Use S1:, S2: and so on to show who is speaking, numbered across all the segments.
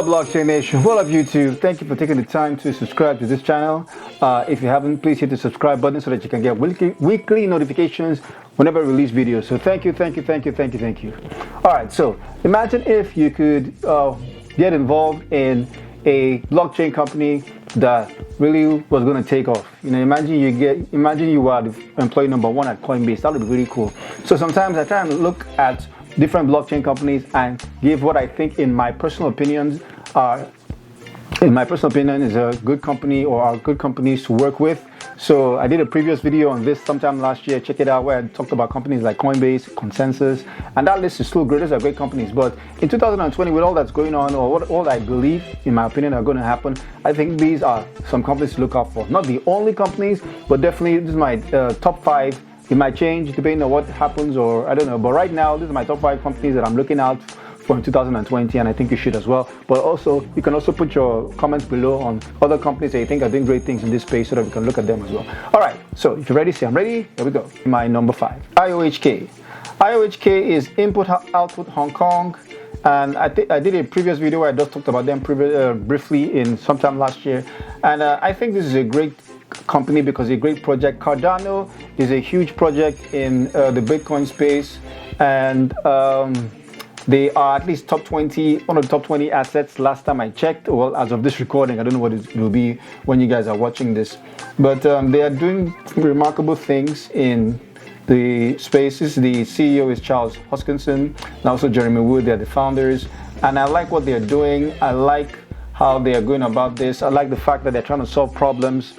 S1: BlockChain Nation? What up, YouTube? Thank you for taking the time to subscribe to this channel. If you haven't, please hit the subscribe button so that you can get weekly notifications whenever I release videos. So thank you. All right, so imagine if you could get involved in a blockchain company that really was going to take off. Imagine you were the employee number one at Coinbase. That would be really cool. So sometimes I try and look at different blockchain companies and give what I think, in my personal opinion, is a good company or are good companies to work with. So I did a previous video on this sometime last year. Check it out, where I talked about companies like Coinbase, Consensus, and that list is still great. Those are great companies. But in 2020, with all that's going on, or all I believe, in my opinion, are going to happen, I think these are some companies to look out for. Not the only companies, but definitely this is my top 5. It might change depending on what happens, or I don't know. But right now, these are my top 5 companies that I'm looking out for in 2020, and I think you should as well. But also, you can also put your comments below on other companies that you think are doing great things in this space so that we can look at them as well. All right, so if you're ready, say I'm ready. Here we go. My number 5, IOHK. IOHK is Input Output Hong Kong. And I did a previous video where I just talked about them briefly in sometime last year. And I think this is a great company because it's a great project. Cardano is a huge project in the Bitcoin space, and they are at least top 20, one of the top 20 assets last time I checked. Well, as of this recording, I don't know what it will be when you guys are watching this, but they are doing remarkable things in the spaces. The CEO is Charles Hoskinson, and also Jeremy Wood. They're the founders, and I like what they're doing. I like how they are going about this. I like the fact that they're trying to solve problems,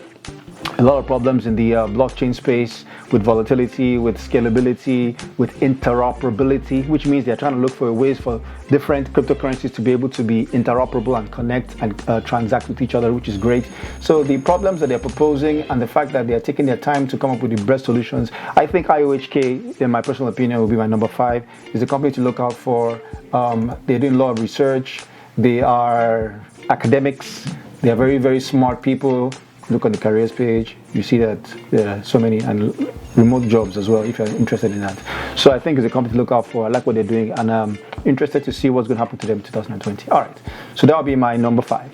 S1: a lot of problems in the blockchain space, with volatility, with scalability, with interoperability, which means they're trying to look for ways for different cryptocurrencies to be able to be interoperable and connect and transact with each other, which is great. So the problems that they're proposing and the fact that they're taking their time to come up with the best solutions, I think IOHK, in my personal opinion, will be my number 5. Is a company to look out for. They're doing a lot of research. They are academics. They are very, very smart people. Look on the careers page, you see that there are so many, and remote jobs as well if you're interested in that. So I think it's a company to look out for. I like what they're doing, and I'm interested to see what's going to happen to them in 2020. All right, so that will be my number 5.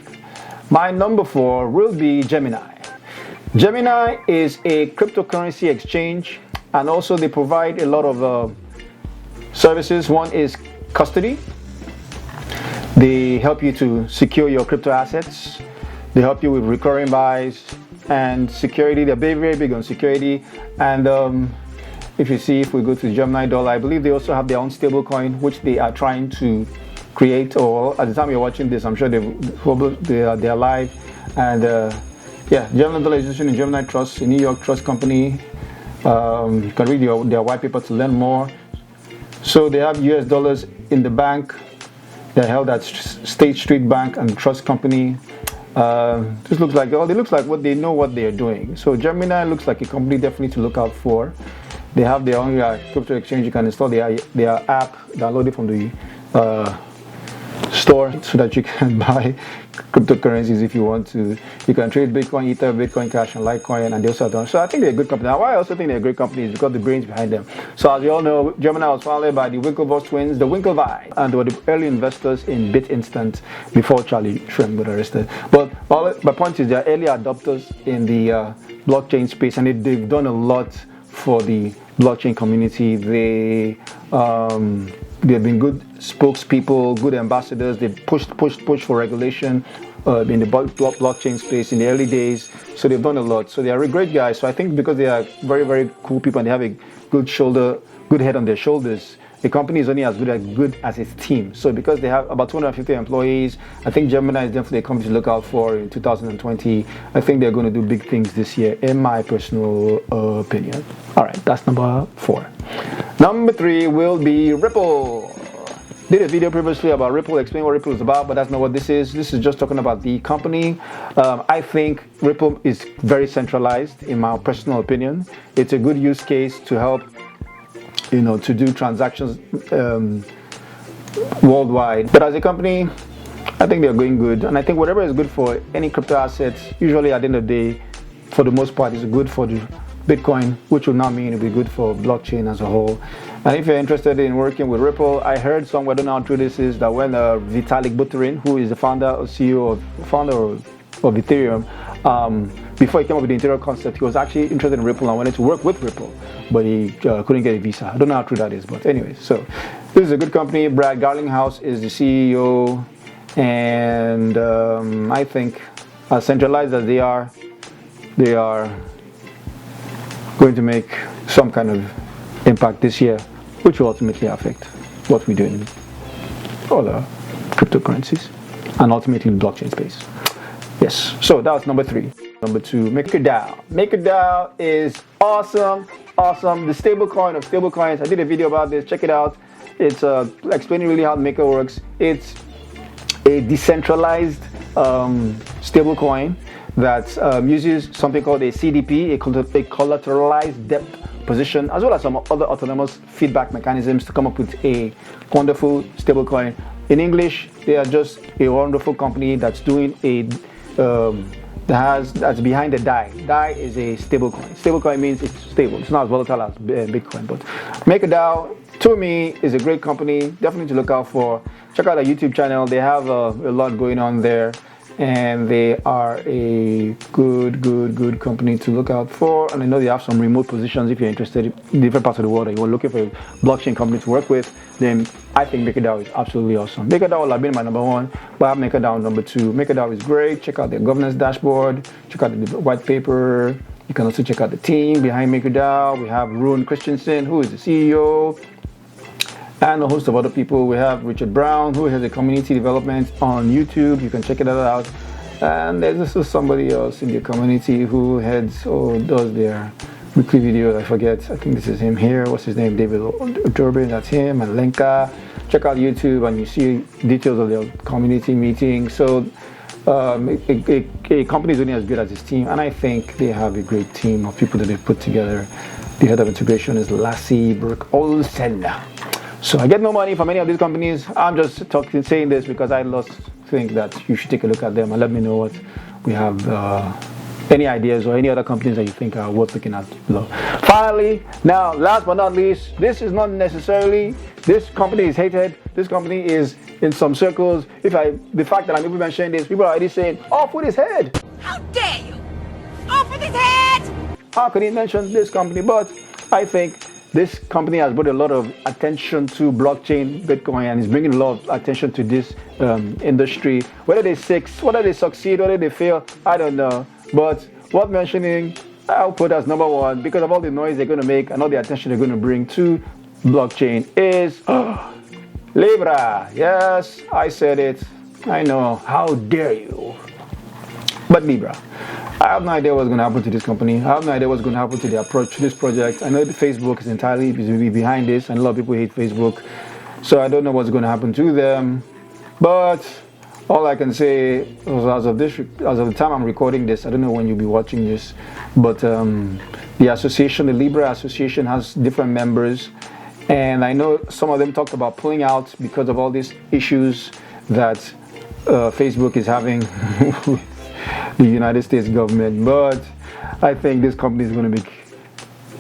S1: My number 4 will be Gemini. Gemini is a cryptocurrency exchange, and also they provide a lot of services. One is custody. They help you to secure your crypto assets. They help you with recurring buys and security. They're very, very big on security. And if we go to Gemini Dollar, I believe they also have their own stable coin, which they are trying to create. Or at the time you're watching this, I'm sure they are live. And yeah, Gemini Dollar is issued in Gemini Trust, a New York trust company. You can read their white paper to learn more. So they have US dollars in the bank. They're held at State Street Bank and Trust Company. This looks like, what they know what they are doing. So Gemini looks like a company definitely to look out for. They have their own crypto exchange. You can install their app, download it from the store so that you can buy cryptocurrencies if you want to. You can trade Bitcoin, Ether, Bitcoin Cash, and Litecoin, and they also have done. So I think they're a good company. Now, why I also think they're a great company is because the brains behind them. So as you all know, Gemini was founded by the Winklevoss twins, the Winklevi, and they were the early investors in BitInstant before Charlie Shrem got arrested. But my point is they're early adopters in the blockchain space, and they've done a lot for the blockchain community. They've been good spokespeople, good ambassadors. They've pushed for regulation in the blockchain space in the early days. So they've done a lot. So they are great guys. So I think because they are very, very cool people and they have a good head on their shoulders, the company is only as good as its team. So because they have about 250 employees, I think Gemini is definitely a company to look out for in 2020. I think they're going to do big things this year, in my personal opinion. All right, that's number 4. Number 3 will be Ripple. Did a video previously about Ripple, explain what Ripple is about, but that's not what this is. This is just talking about the company. I think Ripple is very centralized, in my personal opinion. It's a good use case to help, to do transactions worldwide. But as a company, I think they're going good. And I think whatever is good for any crypto assets, usually at the end of the day, for the most part, is good for the Bitcoin, which will now mean it'll be good for blockchain as a whole. And if you're interested in working with Ripple, I heard somewhere, I don't know how true this is, that when Vitalik Buterin, who is the founder or CEO of Ethereum, before he came up with the Ethereum concept, he was actually interested in Ripple and wanted to work with Ripple, but he couldn't get a visa. I don't know how true that is, but anyway, so this is a good company. Brad Garlinghouse is the CEO, and I think as centralized as they are going to make some kind of impact this year, which will ultimately affect what we do in other cryptocurrencies and ultimately in the blockchain space. Yes, so that was number 3. Number 2, MakerDAO. MakerDAO is awesome. The stablecoin of stablecoins. I did a video about this. Check it out. It's explaining really how Maker works. It's a decentralized stablecoin that uses something called a CDP, a collateralized depth position, as well as some other autonomous feedback mechanisms to come up with a wonderful stablecoin. In English, they are just a wonderful company that's doing a that's behind the DAI. DAI is a stablecoin. Stablecoin means it's stable. It's not as volatile as Bitcoin, but MakerDAO to me is a great company. Definitely to look out for. Check out their YouTube channel. They have a lot going on there, and they are a good company to look out for. And I know they have some remote positions. If you're interested in different parts of the world and you're looking for a blockchain company to work with, then I think MakerDAO is absolutely awesome. MakerDAO will have been my number 1, but I have MakerDAO number 2. MakerDAO is great. Check out their governance dashboard. Check out the white paper. You can also check out the team behind MakerDAO. We have Rune Christensen, who is the CEO, and a host of other people. We have Richard Brown, who has a community development on YouTube. You can check it out. And there's also somebody else in the community who heads or does their weekly videos. I forget. I think this is him here. What's his name? David Durbin. That's him. And Lenka. Check out YouTube and you see details of their community meetings. So a company is only as good as its team, and I think they have a great team of people that they've put together. The head of integration is Lassie Burke-Olsen. So I get no money from any of these companies. I'm just saying this because I think that you should take a look at them and let me know what we have, any ideas or any other companies that you think are worth looking at below. Finally, now last but not least, this is not necessarily, this company is hated. This company is in some circles. The fact that I'm even mentioning this, people are already saying, off with his head.
S2: How dare you? Off with his head!
S1: How can he mention this company? But I think this company has brought a lot of attention to blockchain, Bitcoin, and is bringing a lot of attention to this industry. Whether they succeed, whether they fail, I don't know. But worth mentioning, I'll put as number 1 because of all the noise they're going to make and all the attention they're going to bring to blockchain is Libra. Yes, I said it. I know. How dare you? But Libra. I have no idea what's going to happen to this company. I have no idea what's going to happen to the approach to this project. I know that Facebook is entirely behind this, and a lot of people hate Facebook. So I don't know what's going to happen to them. But all I can say is as of the time I'm recording this, I don't know when you'll be watching this, but the association, the Libra Association, has different members. And I know some of them talked about pulling out because of all these issues that Facebook is having with the United States government. But I think this company is going to make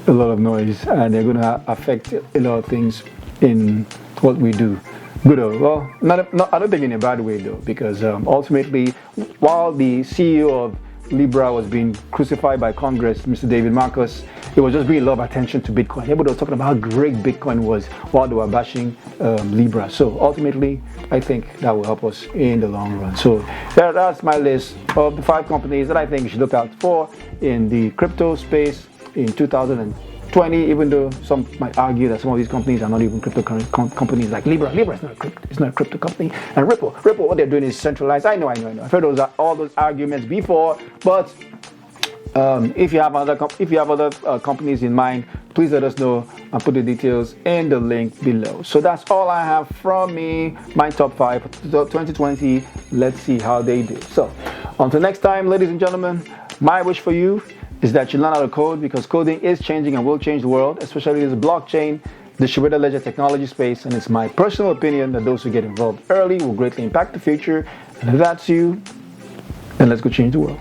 S1: a lot of noise and they're going to affect a lot of things in what we do. Good, well, I don't think in a bad way though, because ultimately, while the CEO of Libra was being crucified by Congress, Mr. David Marcus, it was just bringing a lot of attention to Bitcoin. Everybody was talking about how great Bitcoin was while they were bashing Libra. So ultimately, I think that will help us in the long run. So that's my list of the 5 companies that I think you should look out for in the crypto space in 2020, even though some might argue that some of these companies are not even cryptocurrency companies like Libra. Libra is not a crypto company. And Ripple, what they're doing is centralized. I know. I've heard all those arguments before, but if you have other companies in mind, please let us know and put the details in the link below. So that's all I have from me, my top 5 for 2020. Let's see how they do. So until next time, ladies and gentlemen, my wish for you is that you learn how to code, because coding is changing and will change the world, especially in the blockchain, distributed ledger technology space. And it's my personal opinion that those who get involved early will greatly impact the future. And if that's you, then let's go change the world.